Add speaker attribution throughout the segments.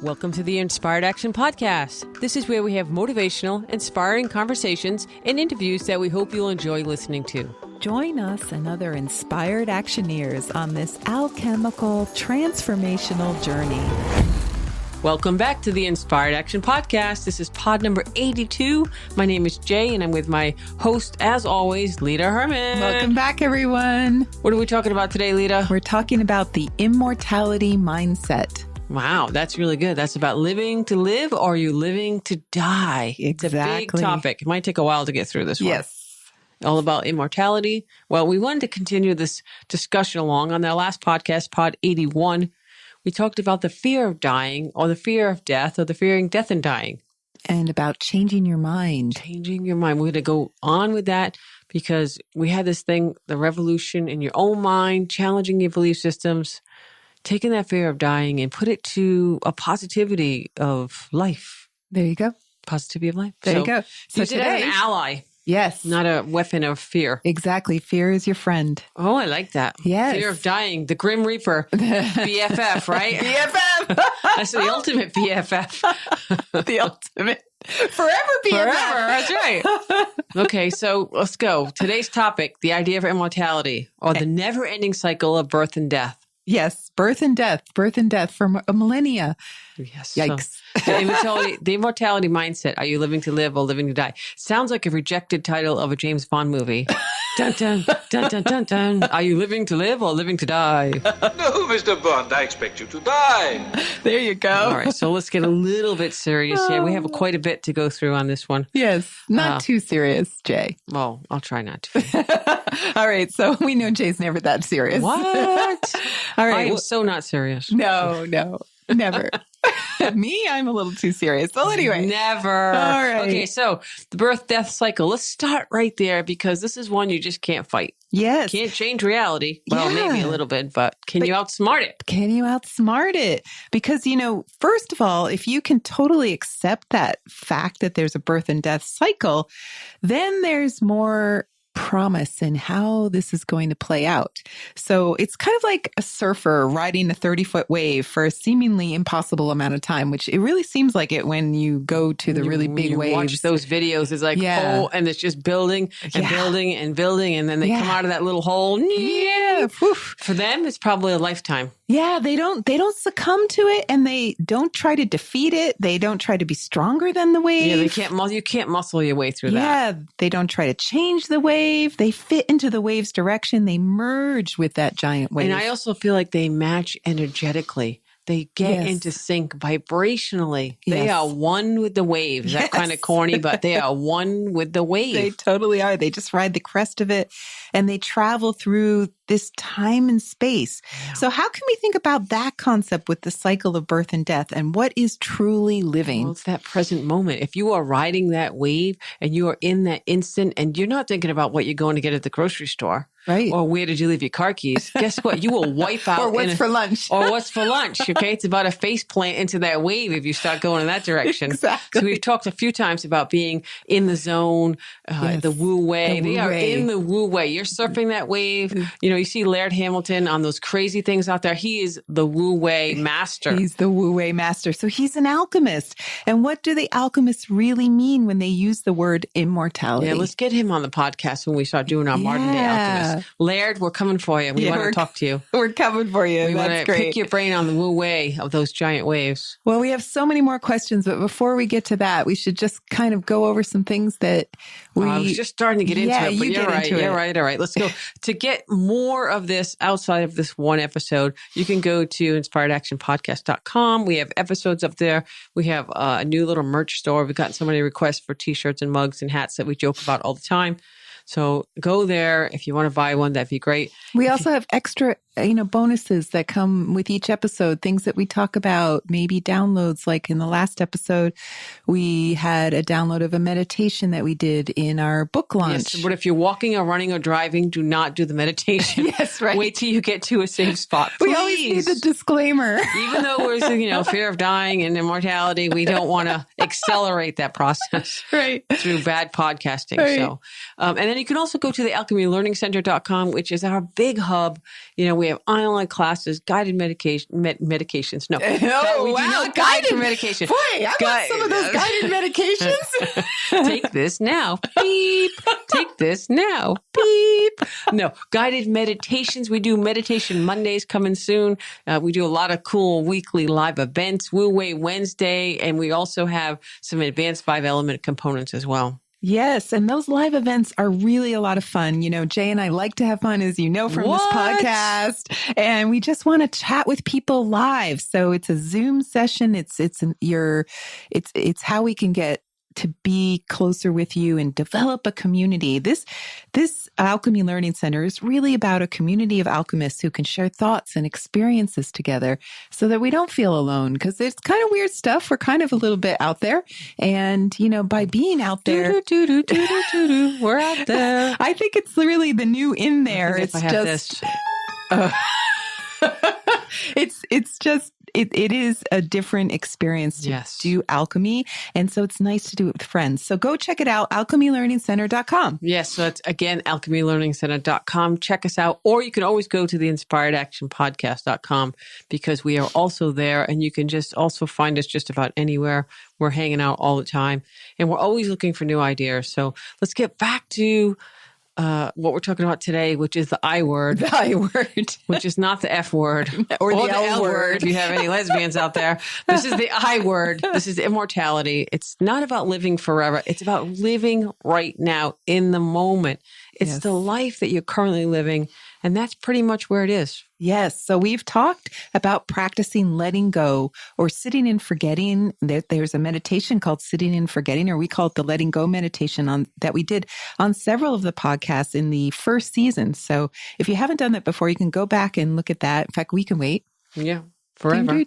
Speaker 1: Welcome to the Inspired Action Podcast. This is where we have motivational, inspiring conversations and interviews that we hope you'll enjoy listening to.
Speaker 2: Join us and other inspired actioneers on this alchemical, transformational journey.
Speaker 1: Welcome back to the Inspired Action Podcast. This is pod number 82. My name is Jay, and I'm with my host, as always, Lita Herman.
Speaker 2: Welcome back, everyone.
Speaker 1: What are we talking about today, Lita?
Speaker 2: We're talking about the immortality mindset.
Speaker 1: Wow, that's really good. That's about living to live, or are you living to die?
Speaker 2: Exactly.
Speaker 1: It's a big topic. It might take a while to get through this one.
Speaker 2: Yes.
Speaker 1: All about immortality. Well, we wanted to continue this discussion along. On our last podcast, pod 81, we talked about the fear of dying, or the fear of death, or the fearing death and dying.
Speaker 2: And about changing your mind.
Speaker 1: Changing your mind. We're going to go on with that because we had this thing, the revolution in your own mind, challenging your belief systems, taking that fear of dying and put it to a positivity of life.
Speaker 2: There you go.
Speaker 1: Positivity of life.
Speaker 2: There you go.
Speaker 1: So you did have an ally.
Speaker 2: Yes.
Speaker 1: Not a weapon of fear.
Speaker 2: Exactly. Fear is your friend.
Speaker 1: Oh, I like that.
Speaker 2: Yes.
Speaker 1: Fear of dying. The Grim Reaper. BFF, right?
Speaker 2: BFF.
Speaker 1: That's the ultimate BFF.
Speaker 2: The ultimate. Forever BFF.
Speaker 1: Forever. That's right. Okay, so let's go. Today's topic, the idea of immortality, or the never-ending cycle of birth and death.
Speaker 2: Yes. Birth and death for a millennia.
Speaker 1: Yes.
Speaker 2: Yikes.
Speaker 1: So, the immortality mindset. Are you living to live or living to die? Sounds like a rejected title of a James Bond movie. Dun, dun, dun, dun, dun, dun. Are you living to live or living to die?
Speaker 3: No, Mr. Bond, I expect you to die.
Speaker 2: There you go.
Speaker 1: All right, so let's get a little bit serious here. We have quite a bit to go through on this one.
Speaker 2: Yes. Not too serious, Jay.
Speaker 1: Well, I'll try not to.
Speaker 2: All right. So we know Jay's never that serious.
Speaker 1: What?
Speaker 2: All right.
Speaker 1: I am so not serious.
Speaker 2: No, never. Me, I'm a little too serious. Well, anyway.
Speaker 1: Never.
Speaker 2: All right.
Speaker 1: Okay, so the birth-death cycle. Let's start right there because this is one you just can't fight.
Speaker 2: Yes.
Speaker 1: Can't change reality. Well,
Speaker 2: Yeah.
Speaker 1: maybe a little bit, but can you outsmart it?
Speaker 2: Can you outsmart it? Because, first of all, if you can totally accept that fact that there's a birth and death cycle, then there's more promise in how this is going to play out. So it's kind of like a surfer riding a 30-foot wave for a seemingly impossible amount of time, which it really seems like it when you go to the really big waves.
Speaker 1: Watch those videos. It's like, and it's just building and building and building. And then they come out of that little hole.
Speaker 2: Yeah.
Speaker 1: For them, it's probably a lifetime.
Speaker 2: Yeah, they don't succumb to it, and they don't try to defeat it. They don't try to be stronger than the wave.
Speaker 1: Yeah, you can't muscle your way through that.
Speaker 2: Yeah, they don't try to change the wave. They fit into the wave's direction. They merge with that giant wave.
Speaker 1: And I also feel like they match energetically. They get into sync vibrationally. They are one with the wave. That's kind of corny, but they are one with the wave.
Speaker 2: They totally are. They just ride the crest of it, and they travel through this time and space. Yeah. So how can we think about that concept with the cycle of birth and death, and what is truly living?
Speaker 1: Well, it's that present moment. If you are riding that wave and you are in that instant and you're not thinking about what you're going to get at the grocery store,
Speaker 2: right?
Speaker 1: Or where did you leave your car keys? Guess what? You will wipe out.
Speaker 2: Or what's for lunch.
Speaker 1: Or what's for lunch. Okay. It's about a face plant into that wave if you start going in that direction.
Speaker 2: Exactly.
Speaker 1: So we've talked a few times about being in the zone, the woo way. They are in the woo way. You're surfing that wave. You see Laird Hamilton on those crazy things out there. He is the woo way master.
Speaker 2: He's the woo way master. So he's an alchemist. And what do the alchemists really mean when they use the word immortality?
Speaker 1: Yeah, let's get him on the podcast when we start doing our modern day alchemists. Laird, we're coming for you. We want to talk to you.
Speaker 2: We're coming for you.
Speaker 1: We want to pick your brain on the woo way of those giant waves.
Speaker 2: Well, we have so many more questions, but before we get to that, we should just kind of go over some things that
Speaker 1: I was just starting to get into it, but you're right.
Speaker 2: You're
Speaker 1: right. All right. Let's go. To get more of this outside of this one episode, you can go to inspiredactionpodcast.com. We have episodes up there. We have a new little merch store. We've gotten so many requests for t-shirts and mugs and hats that we joke about all the time. So go there. If you want to buy one, that'd be great.
Speaker 2: We also have extra, bonuses that come with each episode, things that we talk about, maybe downloads. Like in the last episode, we had a download of a meditation that we did in our book launch.
Speaker 1: Yes, but if you're walking or running or driving, do not do the meditation.
Speaker 2: Yes, right.
Speaker 1: Wait till you get to a safe spot. Please.
Speaker 2: We always need the disclaimer.
Speaker 1: Even though we're, fear of dying and immortality, we don't want to accelerate that process through bad podcasting. Right. So, and then you can also go to the alchemylearningcenter.com, which is our big hub. We we have online classes, guided medications. No,
Speaker 2: Oh,
Speaker 1: we do
Speaker 2: wow,
Speaker 1: not guide for medication.
Speaker 2: Boy, I want some of those guided medications.
Speaker 1: Take this now. Beep. Take this now. Beep. No, guided meditations. We do meditation Mondays coming soon. We do a lot of cool weekly live events, Wu Wei Wednesday, and we also have some advanced 5-element components as well.
Speaker 2: Yes, and those live events are really a lot of fun. You know, Jay and I like to have fun, as you know, from this podcast, and we just want to chat with people live. So it's a Zoom session. It's how we can get to be closer with you and develop a community. This Alchemy Learning Center is really about a community of alchemists who can share thoughts and experiences together so that we don't feel alone, because it's kind of weird stuff. We're kind of a little bit out there. And, you know, by being out there,
Speaker 1: we're out there.
Speaker 2: I think it's really the new in there. It's just, it is a different experience to do alchemy. And so it's nice to do it with friends. So go check it out, alchemylearningcenter.com.
Speaker 1: Yes. So it's, again, alchemylearningcenter.com. Check us out. Or you can always go to the inspiredactionpodcast.com, because we are also there. And you can just also find us just about anywhere. We're hanging out all the time. And we're always looking for new ideas. So let's get back to what we're talking about today, which is the I word.
Speaker 2: The I word.
Speaker 1: Which is not the F word.
Speaker 2: Or the L word.
Speaker 1: If you have any lesbians out there. This is the I word. This is immortality. It's not about living forever. It's about living right now in the moment. It's the life that you're currently living. And that's pretty much where it is.
Speaker 2: Yes. So we've talked about practicing letting go or sitting and forgetting. There's a meditation called Sitting and Forgetting, or we call it the Letting Go meditation that we did on several of the podcasts in the first season. So if you haven't done that before, you can go back and look at that. In fact, we can wait.
Speaker 1: Yeah. Forever.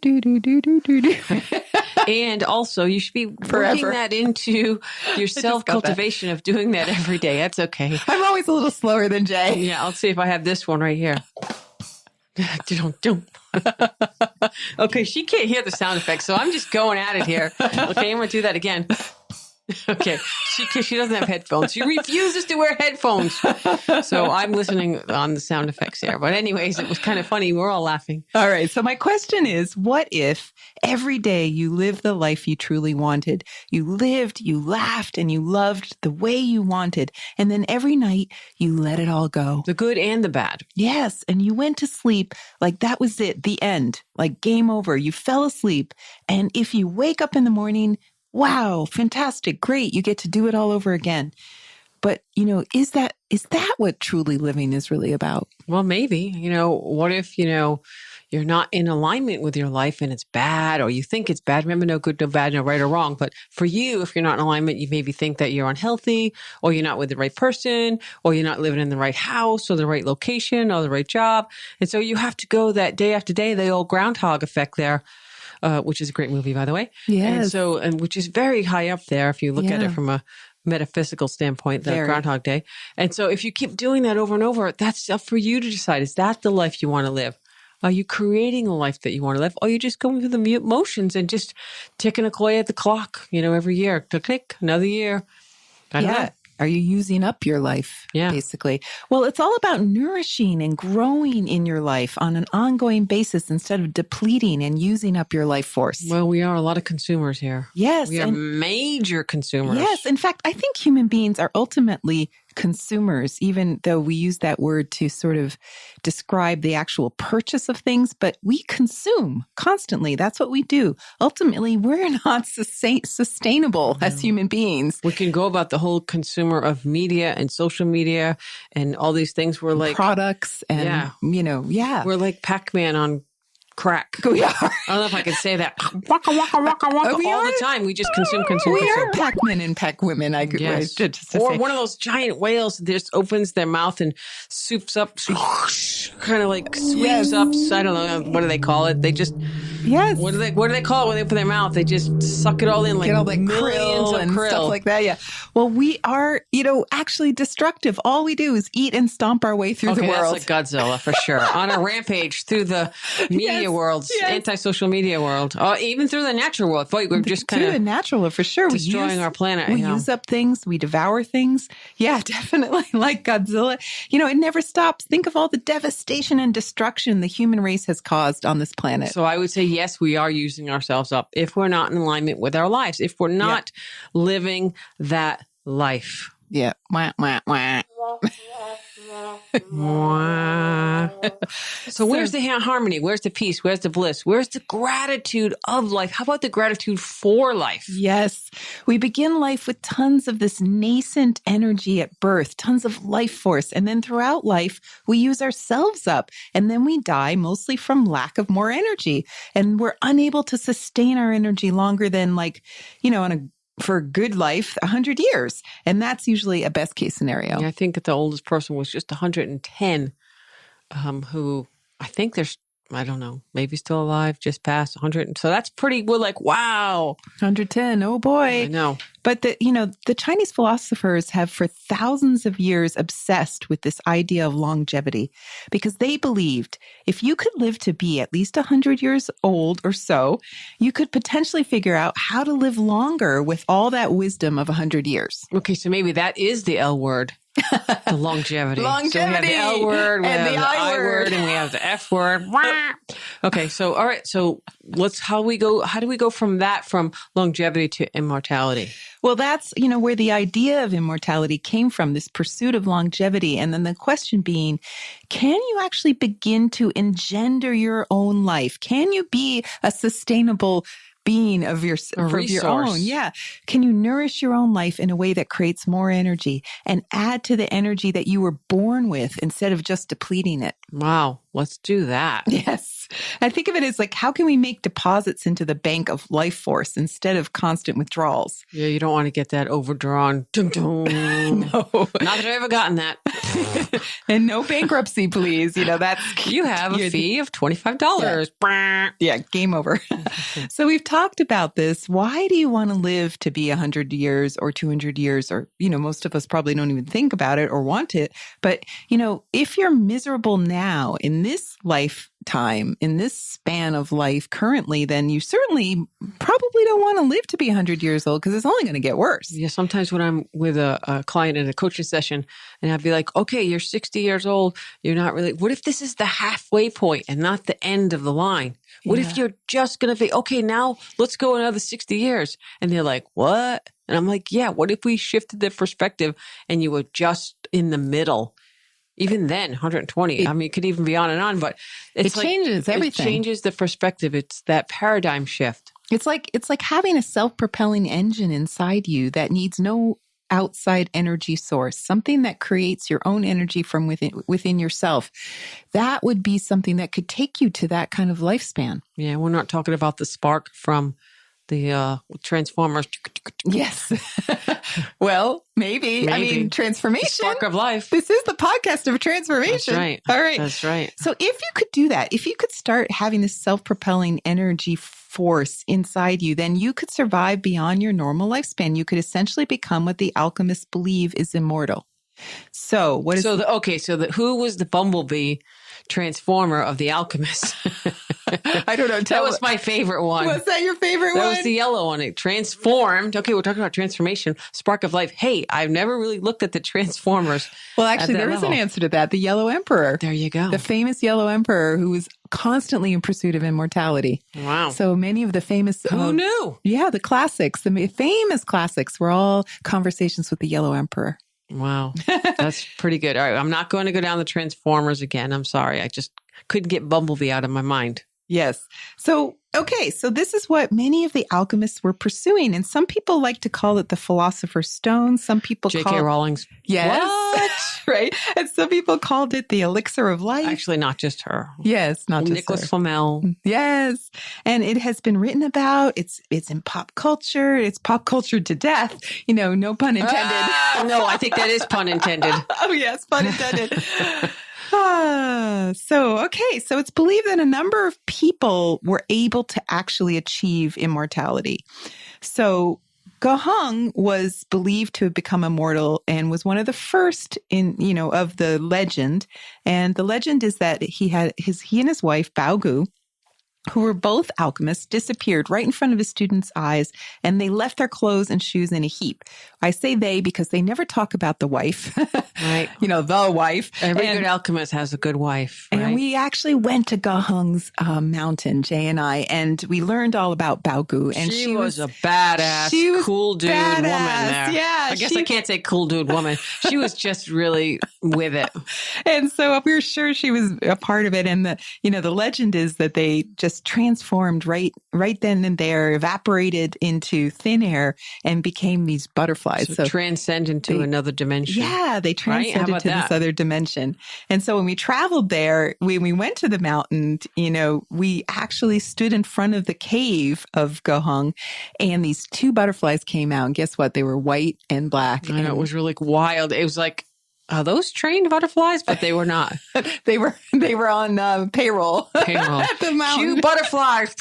Speaker 1: And also, you should be working that into your self-cultivation of doing that every day. That's okay.
Speaker 2: I'm always a little slower than Jay.
Speaker 1: Yeah, I'll see if I have this one right here. Okay, she can't hear the sound effects, so I'm just going at it here. Okay, I'm going to do that again. Okay, she doesn't have headphones. She refuses to wear headphones. So I'm listening on the sound effects here. But anyways, it was kind of funny. We're all laughing.
Speaker 2: All right. So my question is, what if every day you lived the life you truly wanted? You lived, you laughed, and you loved the way you wanted. And then every night you let it all go.
Speaker 1: The good and the bad.
Speaker 2: Yes. And you went to sleep like that was it, the end, like game over. You fell asleep. And if you wake up in the morning, wow, fantastic, great. You get to do it all over again. But, you know, is that what truly living is really about?
Speaker 1: Well, maybe. You know, what if, you know, you're not in alignment with your life and it's bad, or you think it's bad? Remember, no good, no bad, no right or wrong. But for you, if you're not in alignment, you maybe think that you're unhealthy, or you're not with the right person, or you're not living in the right house, or the right location, or the right job. And so you have to go that day after day, the old groundhog effect there. Which is a great movie, by the way.
Speaker 2: Yes.
Speaker 1: And which is very high up there if you look at it from a metaphysical standpoint, the Groundhog Day. And so if you keep doing that over and over, that's up for you to decide. Is that the life you want to live? Are you creating a life that you want to live? Or are you just going through the motions and just ticking away at the clock, you know, every year? Click, another year. I don't know.
Speaker 2: Are you using up your life, basically? Well, it's all about nourishing and growing in your life on an ongoing basis instead of depleting and using up your life force.
Speaker 1: Well, we are a lot of consumers here.
Speaker 2: Yes.
Speaker 1: We are major consumers.
Speaker 2: Yes. In fact, I think human beings are ultimately consumers, even though we use that word to sort of describe the actual purchase of things, but we consume constantly. That's what we do. Ultimately, we're not sustainable as human beings.
Speaker 1: We can go about the whole consumer of media and social media and all these things. We're like
Speaker 2: products and,
Speaker 1: We're like PAC-MEN on crack.
Speaker 2: We are.
Speaker 1: I don't know if I can say that. Waka, waka, waka, waka, all the time. We just consume.
Speaker 2: We are PAC-MEN and PAC-women. I could
Speaker 1: or one of those giant whales that just opens their mouth and soups up, kind of like sweeps up. I don't know, what do they call it? They just
Speaker 2: Yes.
Speaker 1: What do they call it when they open their mouth? They just suck it all in, like
Speaker 2: Get all that
Speaker 1: millions
Speaker 2: krill
Speaker 1: of
Speaker 2: and
Speaker 1: krill.
Speaker 2: stuff like that. Yeah. Well, we are, actually destructive. All we do is eat and stomp our way through the world.
Speaker 1: That's like Godzilla for sure. On a rampage through the media world, anti-social media world, even through the natural world. We're just kind
Speaker 2: through
Speaker 1: of
Speaker 2: the natural world, for sure.
Speaker 1: destroying our planet.
Speaker 2: We use up things. We devour things. Yeah, definitely. Like Godzilla. It never stops. Think of all the devastation and destruction the human race has caused on this planet.
Speaker 1: So I would say, yes, we are using ourselves up if we're not in alignment with our lives, if we're not living that life.
Speaker 2: Yeah. Wah, wah, wah.
Speaker 1: So where's the harmony? Where's the peace? Where's the bliss? Where's the gratitude of life? How about the gratitude for life?
Speaker 2: Yes. We begin life with tons of this nascent energy at birth, tons of life force. And then throughout life, we use ourselves up. And then we die mostly from lack of more energy. And we're unable to sustain our energy longer than for a good life, 100 years. And that's usually a best case scenario.
Speaker 1: Yeah, I think that the oldest person was just 110, who I think I don't know, maybe still alive, just past 100. So that's we're like, wow.
Speaker 2: 110. Oh boy.
Speaker 1: I know.
Speaker 2: But the Chinese philosophers have for thousands of years obsessed with this idea of longevity because they believed if you could live to be at least 100 years old or so, you could potentially figure out how to live longer with all that wisdom of 100 years.
Speaker 1: Okay, so maybe that is the L word. The longevity.
Speaker 2: Longevity.
Speaker 1: So we have the L word, we
Speaker 2: and
Speaker 1: have
Speaker 2: the
Speaker 1: the I word, and we have the F word. Okay, so all right, so how do we go from longevity to immortality?
Speaker 2: Well, that's, where the idea of immortality came from, this pursuit of longevity. And then the question being, can you actually begin to engender your own life? Can you be a sustainable being of your own? Yeah. Can you nourish your own life in a way that creates more energy and add to the energy that you were born with instead of just depleting it?
Speaker 1: Wow. Let's do that.
Speaker 2: Yes. I think of it as like, how can we make deposits into the bank of life force instead of constant withdrawals?
Speaker 1: Yeah, you don't want to get that overdrawn. Dum, dum.
Speaker 2: No.
Speaker 1: Not that I've ever gotten that.
Speaker 2: And no bankruptcy, please.
Speaker 1: You have a fee of $25.
Speaker 2: Yeah, game over. So we've talked about this. Why do you want to live to be 100 years or 200 years? Or, most of us probably don't even think about it or want it. But, if you're miserable now in this lifetime, in this span of life currently, then you certainly probably don't want to live to be 100 years old because it's only going to get worse.
Speaker 1: Yeah, sometimes when I'm with a client in a coaching session and I'd be like, okay, you're 60 years old. You're not really, what if this is the halfway point and not the end of the line? What if you're just going to be, okay, now let's go another 60 years. And they're like, what? And I'm like, yeah, what if we shifted the perspective and you were just in the middle? Even then, 120. It could even be on and on, but
Speaker 2: it changes everything.
Speaker 1: It changes the perspective. It's that paradigm shift.
Speaker 2: It's like having a self-propelling engine inside you that needs no outside energy source, something that creates your own energy from within yourself. That would be something that could take you to that kind of lifespan.
Speaker 1: Yeah, we're not talking about the spark from the Transformers.
Speaker 2: Yes. Well, maybe. I mean, transformation. The
Speaker 1: spark of life.
Speaker 2: This is the podcast of transformation.
Speaker 1: That's right.
Speaker 2: All right.
Speaker 1: That's right.
Speaker 2: So if you could do that, if you could start having this self-propelling energy force inside you, then you could survive beyond your normal lifespan. You could essentially become what the alchemists believe is immortal. So what is...
Speaker 1: who was the Bumblebee transformer of the alchemist?
Speaker 2: I don't know.
Speaker 1: That was my favorite one.
Speaker 2: Was that your favorite one?
Speaker 1: That was the yellow one. It transformed. Okay, we're talking about transformation. Spark of life. Hey, I've never really looked at the Transformers.
Speaker 2: Well, actually, there is an answer to that. The Yellow Emperor.
Speaker 1: There you go.
Speaker 2: The famous Yellow Emperor who was constantly in pursuit of immortality.
Speaker 1: Wow.
Speaker 2: So many of the famous...
Speaker 1: Who knew?
Speaker 2: Yeah, the classics, the famous classics were all conversations with the Yellow Emperor.
Speaker 1: Wow. That's pretty good. All right. I'm not going to go down the Transformers again. I'm sorry. I just couldn't get Bumblebee out of my mind.
Speaker 2: Yes. So, okay. So this is what many of the alchemists were pursuing. And some people like to call it the Philosopher's Stone. Some people call it...
Speaker 1: J.K. Rowling's.
Speaker 2: Yes.
Speaker 1: What?
Speaker 2: Right. And some people called it the elixir of life.
Speaker 1: Actually, not just her.
Speaker 2: Yes. Not just
Speaker 1: Nicholas
Speaker 2: her.
Speaker 1: Flamel.
Speaker 2: Yes. And it has been written about. It's in pop culture. It's pop culture to death. No pun intended.
Speaker 1: No, I think that is pun intended.
Speaker 2: Oh, yes. Pun intended. So it's believed that a number of people were able to actually achieve immortality. So Gohung was believed to have become immortal and was one of the first of the legend. And the legend is that he and his wife, Bao Gu, who were both alchemists, disappeared right in front of his students' eyes, and they left their clothes and shoes in a heap. I say they because they never talk about the wife.
Speaker 1: Right.
Speaker 2: The wife.
Speaker 1: Every good alchemist has a good wife. Right?
Speaker 2: And we actually went to Gohung's mountain, Jay and I, and we learned all about Bao Gu. And
Speaker 1: she was a badass, cool dude woman there.
Speaker 2: Yeah.
Speaker 1: I guess I can't say cool dude woman. She was just really with it.
Speaker 2: And so we were sure she was a part of it. And the legend is that they just transformed right then and there, evaporated into thin air and became these butterflies.
Speaker 1: So transcend into another dimension.
Speaker 2: Yeah, they transcended to this other dimension. And so when we traveled there, when we went to the mountain, we actually stood in front of the cave of Gohung, and these two butterflies came out. And guess what? They were white and black.
Speaker 1: I know, it was really wild. It was like, are those trained butterflies? But they were not.
Speaker 2: They were on payroll. At the mountain.
Speaker 1: Cute butterflies.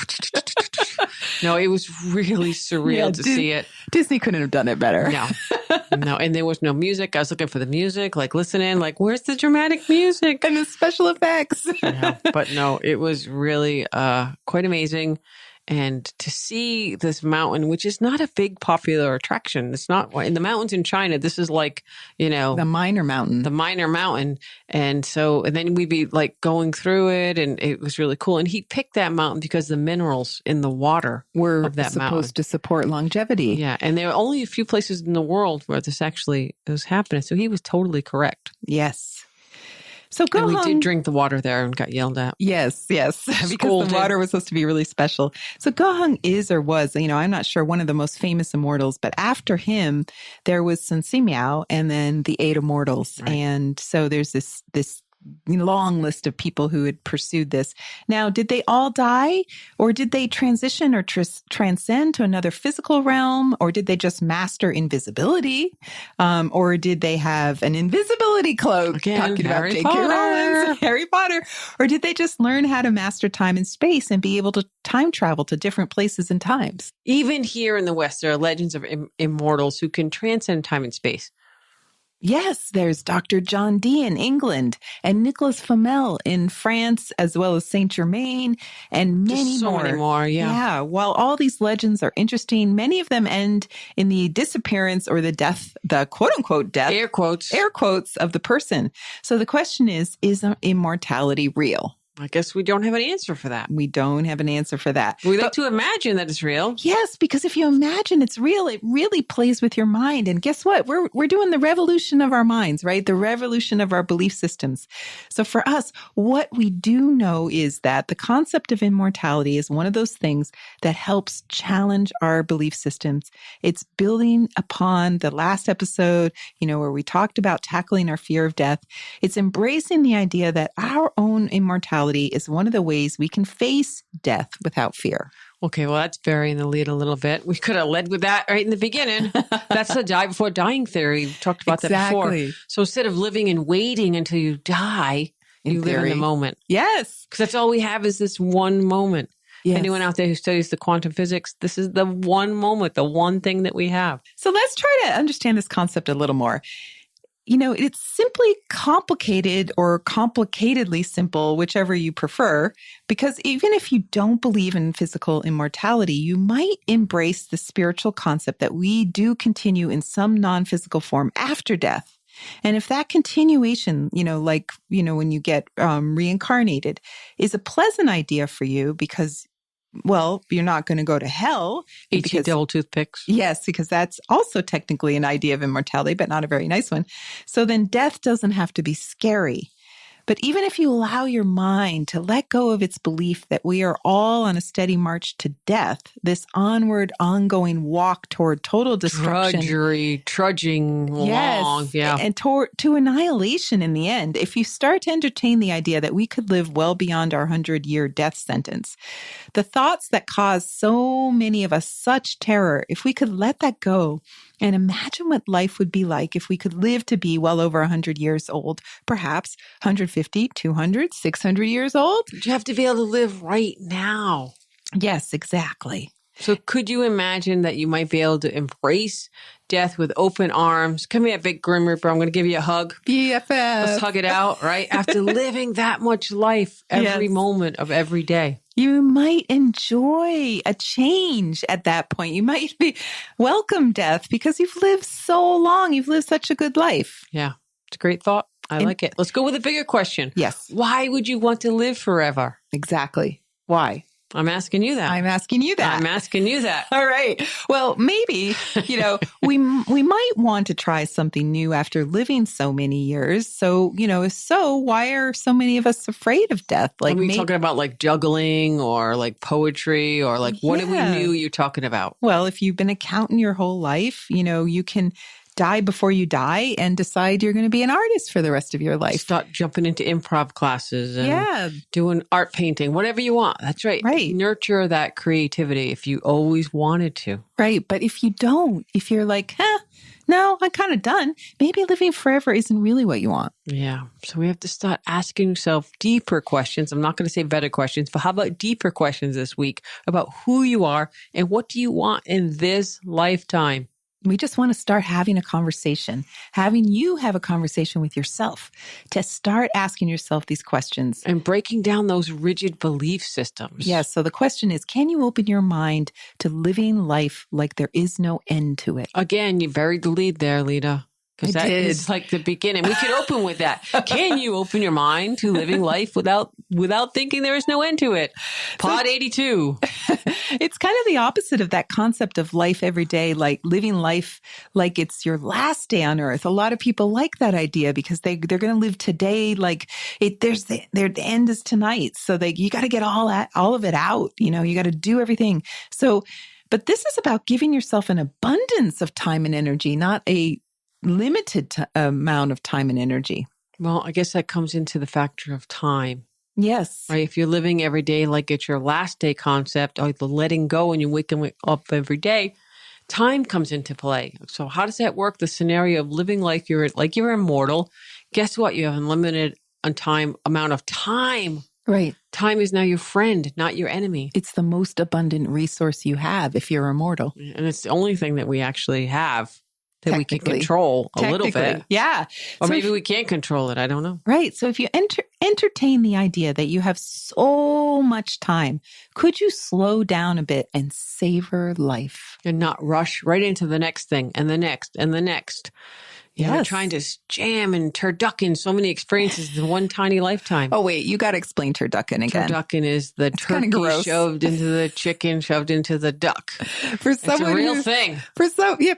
Speaker 1: No, it was really surreal to see it.
Speaker 2: Disney couldn't have done it better.
Speaker 1: No. And there was no music. I was looking for the music, listening, where's the dramatic music?
Speaker 2: And the special effects.
Speaker 1: Yeah, but no, it was really quite amazing. And to see this mountain, which is not a big popular attraction. It's not in the mountains in China. This is the
Speaker 2: minor mountain.
Speaker 1: The minor mountain. And then we'd be going through it, and it was really cool. And he picked that mountain because the minerals in the water
Speaker 2: were
Speaker 1: of that
Speaker 2: supposed to support longevity.
Speaker 1: Yeah. And there are only a few places in the world where this actually was happening. So he was totally correct.
Speaker 2: Yes. So Gohung,
Speaker 1: and we did drink the water there and got yelled at.
Speaker 2: Yes, because the water was supposed to be really special. So Gohung is or was, I'm not sure, one of the most famous immortals, but after him, there was Sun Simiao and then the 8 immortals. Right. And so there's this long list of people who had pursued this. Now, did they all die, or did they transition or transcend to another physical realm, or did they just master invisibility, or did they have an invisibility cloak?
Speaker 1: Again,
Speaker 2: talking about J.K. Rowling, Harry Potter, or did they just learn how to master time and space and be able to time travel to different places and times?
Speaker 1: Even here in the West, there are legends of immortals who can transcend time and space.
Speaker 2: Yes, there's Dr. John Dee in England and Nicolas Flamel in France, as well as Saint Germain and many
Speaker 1: more. Yeah.
Speaker 2: While all these legends are interesting, many of them end in the disappearance or the death, the quote unquote death,
Speaker 1: air quotes
Speaker 2: of the person. So the question is immortality real?
Speaker 1: I guess we don't have an answer for that.
Speaker 2: We don't have an answer for that.
Speaker 1: We like to imagine that it's real.
Speaker 2: Yes, because if you imagine it's real, it really plays with your mind. And guess what? We're doing the revolution of our minds, right? The revolution of our belief systems. So for us, what we do know is that the concept of immortality is one of those things that helps challenge our belief systems. It's building upon the last episode, where we talked about tackling our fear of death. It's embracing the idea that our own immortality is one of the ways we can face death without fear.
Speaker 1: Okay, well, that's burying the lead a little bit. We could have led with that right in the beginning. That's the die before dying theory. We talked about that before. So instead of living and waiting until you die, you live in the moment.
Speaker 2: Yes.
Speaker 1: Because that's all we have is this one moment.
Speaker 2: Yes.
Speaker 1: Anyone out there who studies the quantum physics, this is the one moment, the one thing that we have.
Speaker 2: So let's try to understand this concept a little more. It's simply complicated or complicatedly simple, whichever you prefer, because even if you don't believe in physical immortality, you might embrace the spiritual concept that we do continue in some non-physical form after death. And if that continuation, when you get reincarnated, is a pleasant idea for you because you're not going to go to hell.
Speaker 1: Eating double toothpicks.
Speaker 2: Yes, because that's also technically an idea of immortality, but not a very nice one. So then death doesn't have to be scary. But even if you allow your mind to let go of its belief that we are all on a steady march to death, this onward, ongoing walk toward total destruction.
Speaker 1: Trudging along. Yeah.
Speaker 2: And to annihilation in the end, if you start to entertain the idea that we could live well beyond our 100-year death sentence, the thoughts that cause so many of us such terror, if we could let that go And imagine what life would be like if we could live to be well over 100 years old, perhaps 150, 200, 600 years old.
Speaker 1: But you have to be able to live right now.
Speaker 2: Yes, exactly.
Speaker 1: So could you imagine that you might be able to embrace death with open arms? Come here, big Grim Reaper. I'm going to give you a hug.
Speaker 2: BFF.
Speaker 1: Let's hug it out, right? After living that much life every moment of every day.
Speaker 2: You might enjoy a change at that point. You might be welcome death because you've lived so long. You've lived such a good life.
Speaker 1: Yeah, it's a great thought. I like it. Let's go with a bigger question.
Speaker 2: Yes.
Speaker 1: Why would you want to live forever?
Speaker 2: Exactly. Why?
Speaker 1: I'm asking you that.
Speaker 2: I'm asking you that.
Speaker 1: I'm asking you that.
Speaker 2: All right. Well, maybe, we might want to try something new after living so many years. So, why are so many of us afraid of death?
Speaker 1: Like, are we talking about like juggling or like poetry or like what do we knew you're talking about?
Speaker 2: Well, if you've been a accountant your whole life, you can die before you die and decide you're going to be an artist for the rest of your life.
Speaker 1: Start jumping into improv classes and doing art painting, whatever you want. That's right.
Speaker 2: Right.
Speaker 1: Nurture that creativity if you always wanted to.
Speaker 2: Right. But if you don't, if you're like, no, I'm kind of done. Maybe living forever isn't really what you want.
Speaker 1: Yeah. So we have to start asking yourself deeper questions. I'm not going to say better questions, but how about deeper questions this week about who you are and what do you want in this lifetime?
Speaker 2: We just want to start having a conversation, having you have a conversation with yourself to start asking yourself these questions.
Speaker 1: And breaking down those rigid belief systems.
Speaker 2: Yes. So the question is, can you open your mind to living life like there is no end to it?
Speaker 1: Again, you buried the lead there, Lita. Because that is like the beginning. We could open with that. Can you open your mind to living life without thinking there is no end to it? Pod 82.
Speaker 2: It's kind of the opposite of that concept of life every day, like living life like it's your last day on earth. A lot of people like that idea because they're going to live today like their end is tonight. So you got to get all of it out. You got to do everything. So, but this is about giving yourself an abundance of time and energy, not a limited amount of time and energy.
Speaker 1: Well, I guess that comes into the factor of time.
Speaker 2: Yes.
Speaker 1: Right. If you're living every day like it's your last day concept, or the letting go and you wake up every day, time comes into play. So how does that work? The scenario of living like you're immortal. Guess what? You have unlimited amount of time.
Speaker 2: Right.
Speaker 1: Time is now your friend, not your enemy.
Speaker 2: It's the most abundant resource you have if you're immortal.
Speaker 1: And it's the only thing that we actually have that we can control a little bit.
Speaker 2: Yeah.
Speaker 1: Or maybe we can't control it. I don't know.
Speaker 2: Right. So if you entertain the idea that you have so much time, could you slow down a bit and savor life?
Speaker 1: And not rush right into the next thing and the next and the next. We're trying to jam and turducken so many experiences in one tiny lifetime.
Speaker 2: Oh, wait, you got to explain turducken again.
Speaker 1: Turducken is the turkey shoved into the chicken, shoved into the duck. It's a real thing.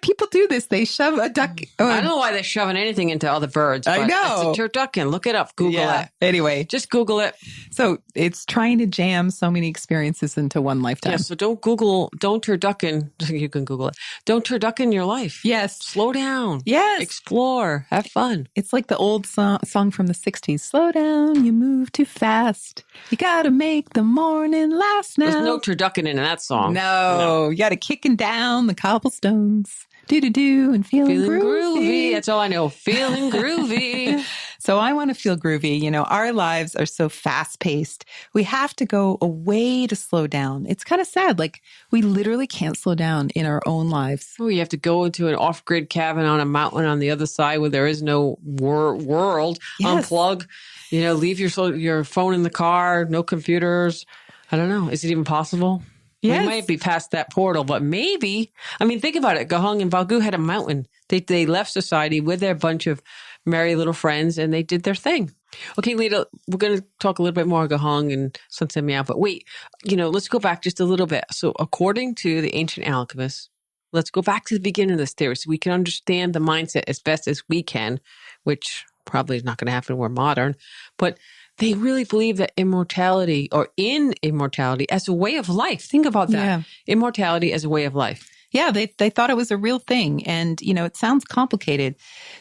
Speaker 2: People do this. They shove a duck.
Speaker 1: I don't know why they're shoving anything into other birds. But
Speaker 2: I know.
Speaker 1: It's a turducken. Look it up. Google it.
Speaker 2: Anyway.
Speaker 1: Just Google it.
Speaker 2: So it's trying to jam so many experiences into one lifetime.
Speaker 1: Yeah, so don't turducken. You can Google it. Don't turducken your life.
Speaker 2: Yes.
Speaker 1: Slow down.
Speaker 2: Yes.
Speaker 1: Explore. Have fun.
Speaker 2: It's like the old song from the 60s. Slow down, you move too fast. You got to make the morning last now.
Speaker 1: There's no turducken in that song.
Speaker 2: No. You got to kicking down the cobblestones. Do-do-do and feeling groovy.
Speaker 1: That's all I know. Feeling groovy.
Speaker 2: So I want to feel groovy. Our lives are so fast-paced. We have to go away to slow down. It's kind of sad. Like, we literally can't slow down in our own lives.
Speaker 1: Oh, you have to go into an off-grid cabin on a mountain on the other side where there is no world. Yes. Unplug. Leave your phone in the car. No computers. I don't know. Is it even possible? Yes. We might be past that portal, but maybe. I mean, think about it. Gahung and Bao Gu had a mountain. They left society with their bunch of merry little friends, and they did their thing. Okay, Lita, we're going to talk a little bit more Gahung and Sunset Meow, but wait, let's go back just a little bit. So according to the ancient alchemists, let's go back to the beginning of this theory so we can understand the mindset as best as we can, which probably is not going to happen. We're modern, but they really believe that immortality as a way of life. Think about that. Yeah. Immortality as a way of life.
Speaker 2: Yeah, they thought it was a real thing. And, it sounds complicated.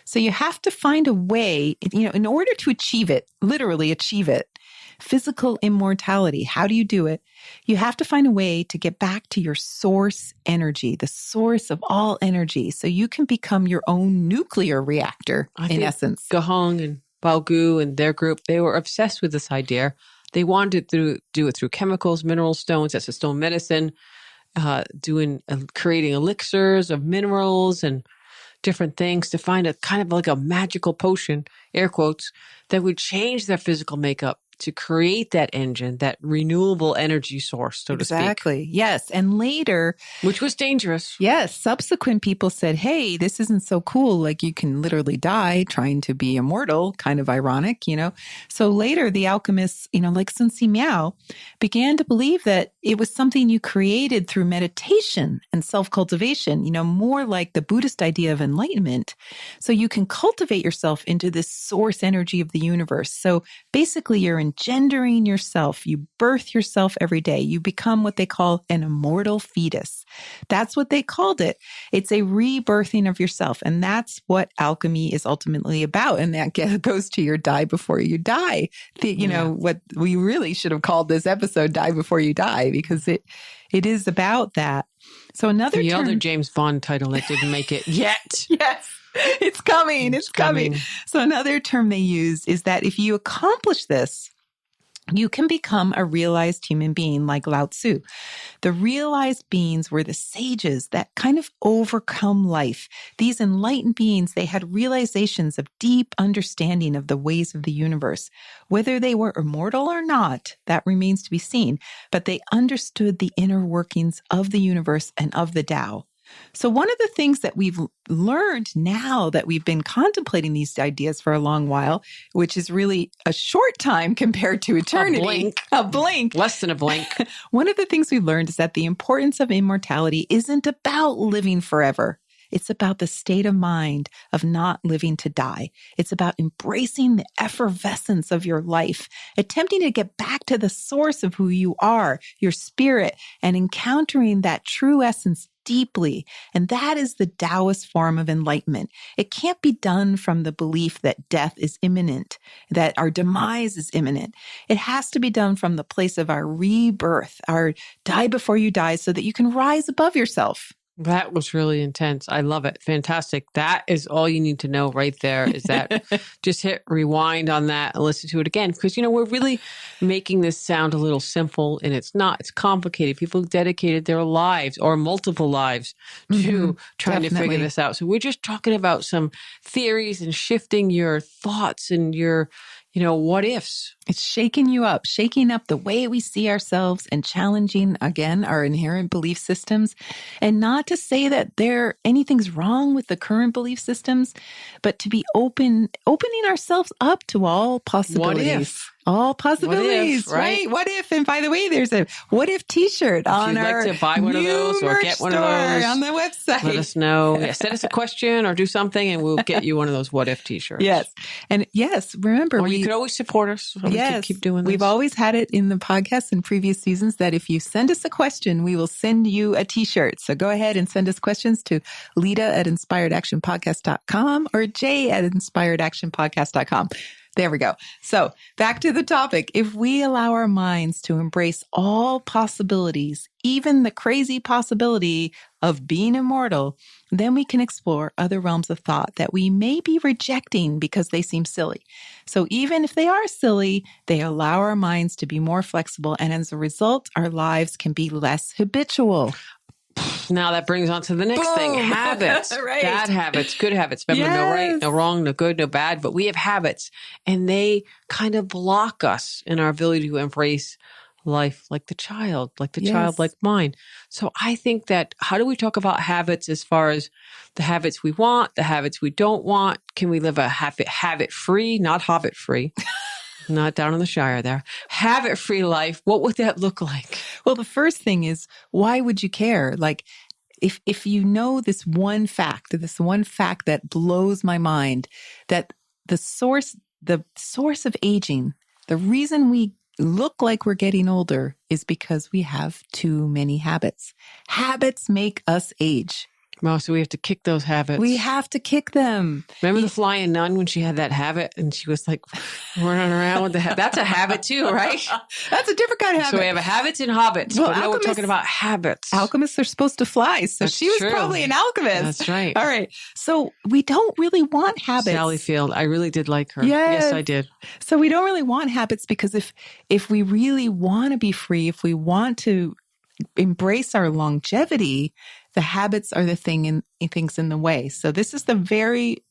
Speaker 2: So you have to find a way, in order to achieve it, literally achieve it, Physical immortality. How do you do it? You have to find a way to get back to your source energy, the source of all energy, so you can become your own nuclear reactor, in essence.
Speaker 1: Gahong and Bao Gu and their group, they were obsessed with this idea. They wanted to do it through chemicals, mineral stones, that's a stone medicine, creating elixirs of minerals and different things to find a kind of like a magical potion, air quotes, that would change their physical makeup to create that engine, that renewable energy source, so to speak.
Speaker 2: Exactly. Yes. And later,
Speaker 1: which was dangerous.
Speaker 2: Yes. Subsequent people said, hey, this isn't so cool. Like you can literally die trying to be immortal. Kind of ironic, So later the alchemists, like Sun Si Miao, began to believe that it was something you created through meditation and self-cultivation, more like the Buddhist idea of enlightenment. So you can cultivate yourself into this source energy of the universe. So basically you're engendering yourself. You birth yourself every day. You become what they call an immortal fetus. That's what they called it. It's a rebirthing of yourself. And that's what alchemy is ultimately about. And that goes to your die before you die. What we really should have called this episode, Die Before You Die, because it is about that. So another
Speaker 1: the
Speaker 2: term,
Speaker 1: other James Bond title that didn't make it yet.
Speaker 2: Yes. It's coming. It's coming. So another term they use is that if you accomplish this, you can become a realized human being like Lao Tzu. The realized beings were the sages that kind of overcome life. These enlightened beings, they had realizations of deep understanding of the ways of the universe. Whether they were immortal or not, that remains to be seen, but they understood the inner workings of the universe and of the Tao. So one of the things that we've learned now that we've been contemplating these ideas for a long while, which is really a short time compared to eternity. A blink.
Speaker 1: Less than a blink.
Speaker 2: One of the things we've learned is that the importance of immortality isn't about living forever. It's about the state of mind of not living to die. It's about embracing the effervescence of your life, attempting to get back to the source of who you are, your spirit, and encountering that true essence deeply. And that is the Daoist form of enlightenment. It can't be done from the belief that death is imminent, that our demise is imminent. It has to be done from the place of our rebirth, our die before you die, so that you can rise above yourself.
Speaker 1: That was really intense. I love it. Fantastic. That is all you need to know right there is that just hit rewind on that and listen to it again. Because, we're really making this sound a little simple and it's not. It's complicated. People dedicated their lives or multiple lives to trying to figure this out. So we're just talking about some theories and shifting your thoughts and your, what ifs.
Speaker 2: It's shaking you up, shaking up the way we see ourselves and challenging, again, our inherent belief systems. And not to say that anything's wrong with the current belief systems, but to be opening ourselves up to all possibilities.
Speaker 1: What if?
Speaker 2: All possibilities,
Speaker 1: what if, right?
Speaker 2: What if? And by the way, there's a what if t-shirt on our
Speaker 1: like to buy one of those or get one of those
Speaker 2: on the website.
Speaker 1: Let us know. Yeah, send us a question or do something and we'll get you one of those what if t-shirts.
Speaker 2: Yes. And yes, remember,
Speaker 1: you could always support us.
Speaker 2: Yes.
Speaker 1: Keep doing this.
Speaker 2: We've always had it in the podcast in previous seasons that if you send us a question, we will send you a t-shirt. So go ahead and send us questions to Lita@inspiredactionpodcast.com or Jay@inspiredactionpodcast.com. There we go. So back to the topic. If we allow our minds to embrace all possibilities, even the crazy possibility of being immortal, then we can explore other realms of thought that we may be rejecting because they seem silly. So even if they are silly, they allow our minds to be more flexible. And as a result, our lives can be less habitual.
Speaker 1: Now that brings on to the next thing, habits,
Speaker 2: Right.
Speaker 1: Bad habits, good habits. Remember, no right, no wrong, no good, no bad, but we have habits and they kind of block us in our ability to embrace life like the childlike mind. So I think that how do we talk about habits as far as the habits we want, the habits we don't want? Can we live a habit-free, not hobbit-free? Not down in the Shire there. Habit-free life. What would that look like?
Speaker 2: Well, the first thing is, why would you care? Like, if you know this one fact that blows my mind, that the source of aging, the reason we look like we're getting older is because we have too many habits. Habits make us age.
Speaker 1: Well, so we have to kick those habits.
Speaker 2: We have to kick them.
Speaker 1: Remember the flying nun when she had that habit and she was like running around with the habit? That's a habit too, right?
Speaker 2: That's a different kind of habit.
Speaker 1: So we have a habits and hobbits.
Speaker 2: Well,
Speaker 1: but no, we're talking about habits.
Speaker 2: Alchemists are supposed to fly. So
Speaker 1: That's
Speaker 2: she was
Speaker 1: true.
Speaker 2: probably an alchemist.
Speaker 1: That's right.
Speaker 2: All right. So we don't really want habits.
Speaker 1: Sally Field. I really did like her.
Speaker 2: Yes.
Speaker 1: Yes, I did.
Speaker 2: So we don't really want habits because if we really want to be free, if we want to embrace our longevity, the habits are the things in the way. So this is the very,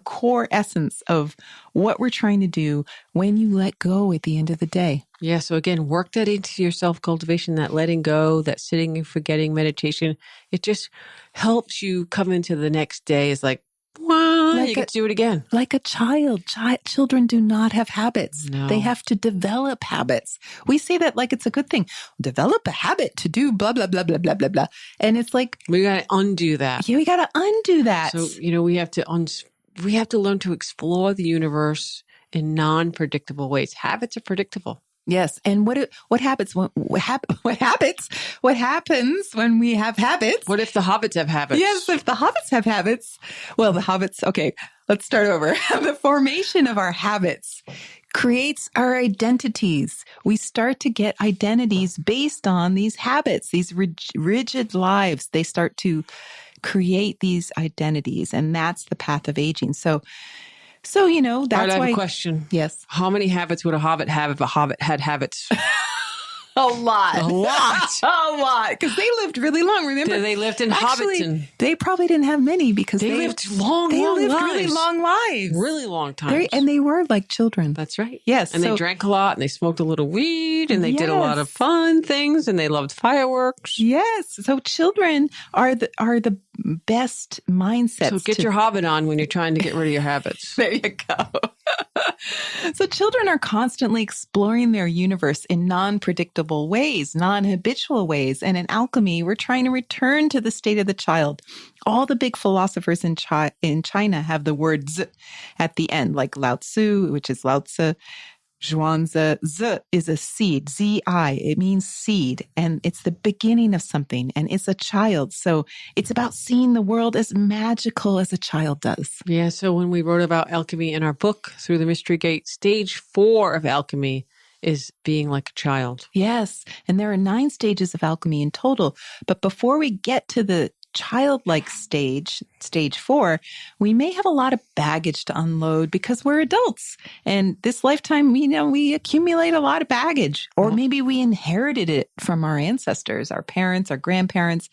Speaker 2: core essence of what we're trying to do when you let go at the end of the day.
Speaker 1: Yeah. So again, work that into your self-cultivation, that letting go, that sitting and forgetting meditation. It just helps you come into the next day. It's like, wow, you get to do it again.
Speaker 2: Like a child. Children do not have habits.
Speaker 1: No.
Speaker 2: They have to develop habits. We say that like it's a good thing. Develop a habit to do blah, blah, blah, blah, blah, blah, blah. And it's like,
Speaker 1: We got to undo that.
Speaker 2: yeah, we got to undo that.
Speaker 1: So, we have to learn to explore the universe in non-predictable ways. Habits are predictable.
Speaker 2: Yes. And what happens when we have habits?
Speaker 1: What if the hobbits have habits?
Speaker 2: Yes, if the hobbits have habits. Well, the hobbits, okay, let's start over. The formation of our habits creates our identities. We start to get identities based on these habits, these rigid lives. They start to create these identities, and that's the path of aging. So that's
Speaker 1: All right, I have
Speaker 2: why.
Speaker 1: a question.
Speaker 2: Yes.
Speaker 1: How many habits would a hobbit have if a hobbit had habits?
Speaker 2: A lot.
Speaker 1: A lot.
Speaker 2: A lot. Because they lived really long, remember?
Speaker 1: They lived in
Speaker 2: Actually,
Speaker 1: Hobbiton.
Speaker 2: they probably didn't have many because
Speaker 1: They lived long
Speaker 2: really
Speaker 1: lives.
Speaker 2: long lives.
Speaker 1: Really long times.
Speaker 2: And they were like children.
Speaker 1: That's right.
Speaker 2: Yes.
Speaker 1: And they drank a lot and they smoked a little weed and they did a lot of fun things and they loved fireworks.
Speaker 2: Yes. So children are the best mindsets.
Speaker 1: So get your hobbit on when you're trying to get rid of your habits.
Speaker 2: There you go. So children are constantly exploring their universe in non-predictable ways, non-habitual ways. And in alchemy, we're trying to return to the state of the child. All the big philosophers in China have the word Z at the end, like Lao Tzu, which is Lao Tzu. Zhuangzi, Z is a seed, Z-I, it means seed, and it's the beginning of something, and it's a child. So it's about seeing the world as magical as a child does.
Speaker 1: Yeah, so when we wrote about alchemy in our book, Through the Mystery Gate, stage 4 of alchemy is being like a child.
Speaker 2: Yes, and there are 9 stages of alchemy in total, but before we get to the childlike stage 4, we may have a lot of baggage to unload because we're adults. And this lifetime, we accumulate a lot of baggage, or maybe we inherited it from our ancestors, our parents, our grandparents,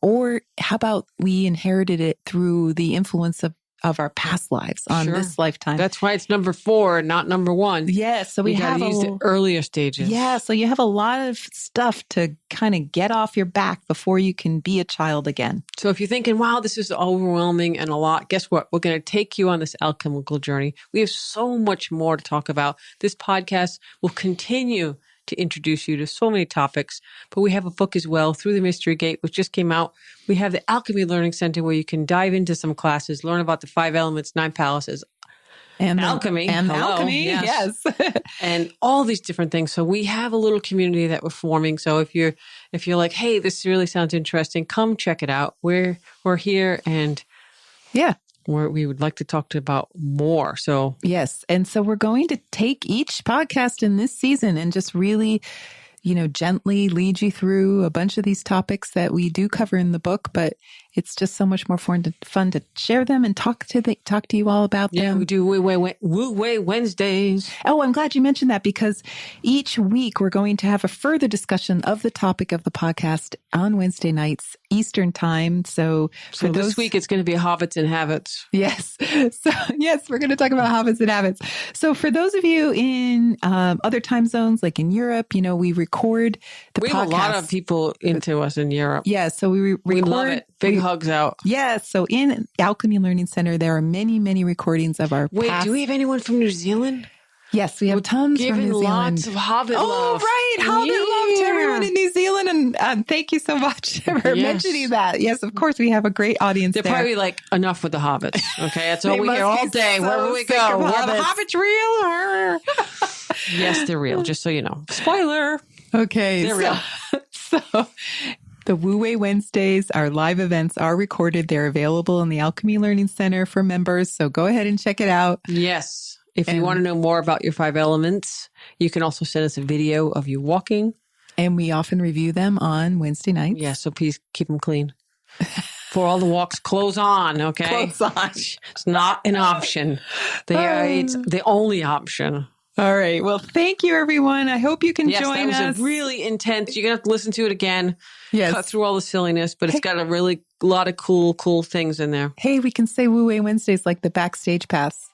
Speaker 2: or how about we inherited it through the influence of our past lives on this lifetime.
Speaker 1: That's why it's number 4 and not number 1.
Speaker 2: Yes. So we have
Speaker 1: to use the earlier stages.
Speaker 2: Yeah. So you have a lot of stuff to kind of get off your back before you can be a child again.
Speaker 1: So if you're thinking, wow, this is overwhelming and a lot, guess what? We're going to take you on this alchemical journey. We have so much more to talk about. This podcast will continue to introduce you to so many topics, but we have a book as well, Through the Mystery Gate, which just came out. We have the Alchemy Learning Center where you can dive into some classes, learn about the 5 elements, 9 palaces,
Speaker 2: and
Speaker 1: alchemy.
Speaker 2: Alchemy, yes.
Speaker 1: And all these different things. So we have a little community that we're forming. So if you're like, hey, this really sounds interesting, come check it out. We're here and we would like to talk about more. So
Speaker 2: yes. And so we're going to take each podcast in this season and just really, gently lead you through a bunch of these topics that we do cover in the book, but it's just so much more fun to share them and talk to you all about them.
Speaker 1: Yeah, we do Wu Wei Wednesdays.
Speaker 2: Oh, I'm glad you mentioned that because each week we're going to have a further discussion of the topic of the podcast on Wednesday nights, Eastern time. So
Speaker 1: this week it's going to be hobbits and habits.
Speaker 2: Yes. So yes, we're going to talk about hobbits and habits. So for those of you in other time zones, like in Europe, we record the podcast.
Speaker 1: We have a lot of people into us in Europe.
Speaker 2: Yeah. So we record.
Speaker 1: We love it. Big hugs out.
Speaker 2: Yes. So in Alchemy Learning Center, there are many, many recordings of our past.
Speaker 1: Do we have anyone from New Zealand?
Speaker 2: Yes, we have tons from New Zealand.
Speaker 1: Lots of Hobbit love.
Speaker 2: Oh, right. Hobbit love to everyone in New Zealand. And thank you so much for mentioning that. Yes, of course, we have a great audience
Speaker 1: They're
Speaker 2: there.
Speaker 1: probably like, enough with the hobbits. Okay, that's all we hear all day.
Speaker 2: So
Speaker 1: wherever we go.
Speaker 2: Were
Speaker 1: the hobbits real? Yes, they're real, just so you know. Spoiler.
Speaker 2: Okay.
Speaker 1: They're real.
Speaker 2: So The Wu Wei Wednesdays, our live events are recorded. They're available in the Alchemy Learning Center for members. So go ahead and check it out.
Speaker 1: Yes. If you want to know more about your 5 elements, you can also send us a video of you walking.
Speaker 2: And we often review them on Wednesday nights.
Speaker 1: Yeah, so please keep them clean. For all the walks, clothes on, okay?
Speaker 2: Clothes on.
Speaker 1: It's not an option. It's the only option.
Speaker 2: All right. Well, thank you, everyone. I hope you can join us.
Speaker 1: That was a really intense. You're going to have to listen to it again.
Speaker 2: Yes.
Speaker 1: Cut through all the silliness, but it's got a lot of cool things in there.
Speaker 2: Hey, we can say Wu Wei Wednesdays like the backstage pass.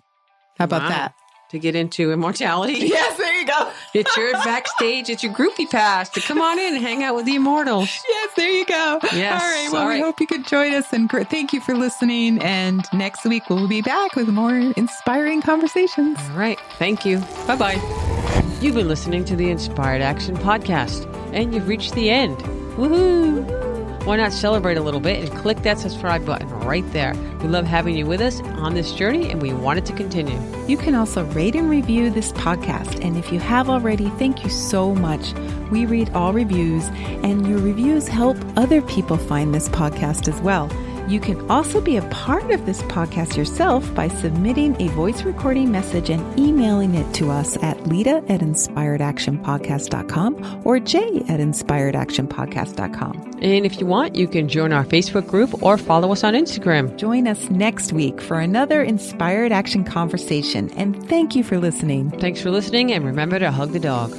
Speaker 2: How about that?
Speaker 1: To get into immortality.
Speaker 2: Yes, there you go.
Speaker 1: It's your backstage. It's your groupie pass to come on in and hang out with the immortals.
Speaker 2: Yes, there you go.
Speaker 1: Yes.
Speaker 2: All right. Well, we hope you could join us, and thank you for listening. And next week, we'll be back with more inspiring conversations.
Speaker 1: All right. Thank you. Bye-bye. You've been listening to the Inspired Action Podcast, and you've reached the end. Woohoo! Why not celebrate a little bit and click that subscribe button right there. We love having you with us on this journey, and we want it to continue.
Speaker 2: You can also rate and review this podcast. And if you have already, thank you so much. We read all reviews, and your reviews help other people find this podcast as well. You can also be a part of this podcast yourself by submitting a voice recording message and emailing it to us at lita@inspiredactionpodcast.com or jay@inspiredactionpodcast.com.
Speaker 1: And if you want, you can join our Facebook group or follow us on Instagram.
Speaker 2: Join us next week for another Inspired Action conversation. And thank you for listening.
Speaker 1: Thanks for listening, and remember to hug the dog.